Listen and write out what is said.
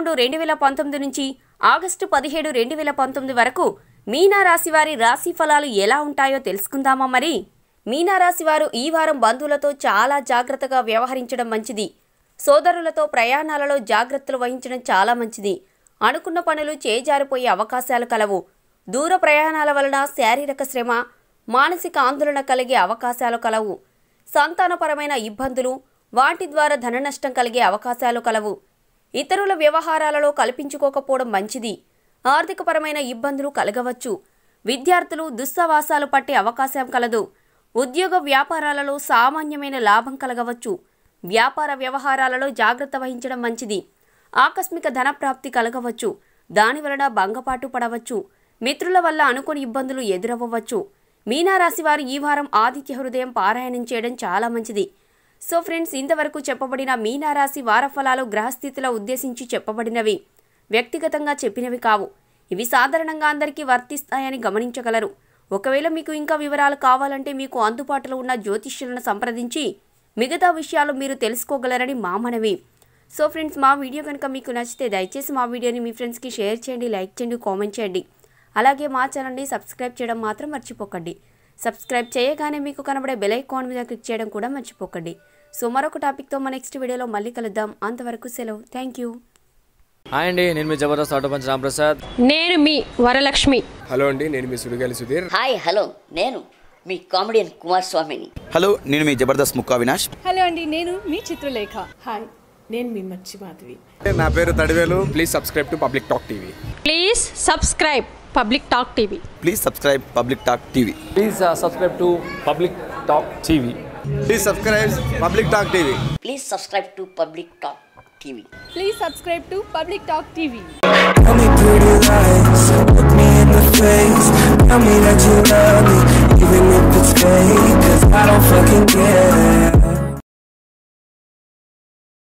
2019 నుంచి ఆగస్టు 17, 2019 వరకు మీనరాశి వారి రాశి ఫలాలు ఎలా ఉంటాయో తెలుసుకుందామా మరి? మీనరాశి వారు ఈ వారం బంధువులతో చాలా జాగ్రత్తగా వ్యవహరించడం మంచిది. సోదరులతో ప్రయాణాలలో జాగ్రత్తలు వహించడం చాలా మంచిది. అనుకున్న పనులు చేజారిపోయే అవకాశాలు కలవు. దూర ప్రయాణాల వలన శారీరక శ్రమ, మానసిక ఆందోళన కలిగే అవకాశాలు కలవు. సంతానపరమైన ఇబ్బందులు, వాటి ద్వారా ధన నష్టం కలిగే అవకాశాలు కలవు. ఇతరుల వ్యవహారాలలో కల్పించుకోకపోవడం మంచిది. ఆర్థికపరమైన ఇబ్బందులు కలగవచ్చు. విద్యార్థులు దుస్సావాసాలు పట్టే అవకాశం కలదు. ఉద్యోగ వ్యాపారాలలో సామాన్యమైన లాభం కలగవచ్చు. వ్యాపార వ్యవహారాలలో జాగ్రత్త వహించడం మంచిది. ఆకస్మిక ధన ప్రాప్తి కలగవచ్చు. దానివలన భంగపాటు పడవచ్చు. మిత్రుల వల్ల అనుకోని ఇబ్బందులు ఎదురవ్వవచ్చు. మీనరాశి వారు ఈ వారం ఆదిత్య హృదయం పారాయణం చేయడం చాలా మంచిది. సో ఫ్రెండ్స్, ఇంతవరకు చెప్పబడిన మీనరాశి వార ఫలాలు గ్రహస్థితుల ఉద్దేశించి చెప్పబడినవి, వ్యక్తిగతంగా చెప్పినవి కావు. ఇవి సాధారణంగా అందరికీ వర్తిస్తాయని గమనించగలరు. ఒకవేళ మీకు ఇంకా వివరాలు కావాలంటే మీకు అందుబాటులో ఉన్న జ్యోతిష్యులను సంప్రదించి మిగతా విషయాలు మీరు తెలుసుకోగలరని మా మనవి. సో ఫ్రెండ్స్, మా వీడియో కనుక మీకు నచ్చితే దయచేసి మా వీడియోని మీ ఫ్రెండ్స్కి షేర్ చేయండి, లైక్ చేయండి, కామెంట్ చేయండి. అలాగే మా ఛానల్ని సబ్స్క్రైబ్ చేయడం మాత్రం మర్చిపోకండి. సబ్స్క్రైబ్ చేయగానే మీకు కనబడే బెల్ ఐకాన్ మీద క్లిక్ చేయడం కూడా మర్చిపోకండి. సో మరొక టాపిక్తో మా నెక్స్ట్ వీడియోలో మళ్ళీ కలుద్దాం. అంతవరకు సెలవు. Thank you. హాయ్ అండి, నేను మీ జబర్దస్త్ ఆటోపంచ్ రాంప్రసాద్. నేను మీ వరలక్ష్మి. హలో అండి, నేను మీ సుడిగాలి సుధీర్. హాయ్ హలో, నేను మీ కామెడియన్ కుమార్ స్వామిని. హలో, నేను మీ జబర్దస్త్ ముక్కా వినాష్. హలో అండి, నేను మీ చిత్రలేఖ. హాయ్, నేను మీ మచ్చి మాధవి. నా పేరు Thadivelu. Please subscribe to public talk TV. Please subscribe public talk TV. Please subscribe public talk TV. Please subscribe to public talk TV. Please subscribe public talk TV. Please subscribe to public talk TV. Please subscribe to public talk TV.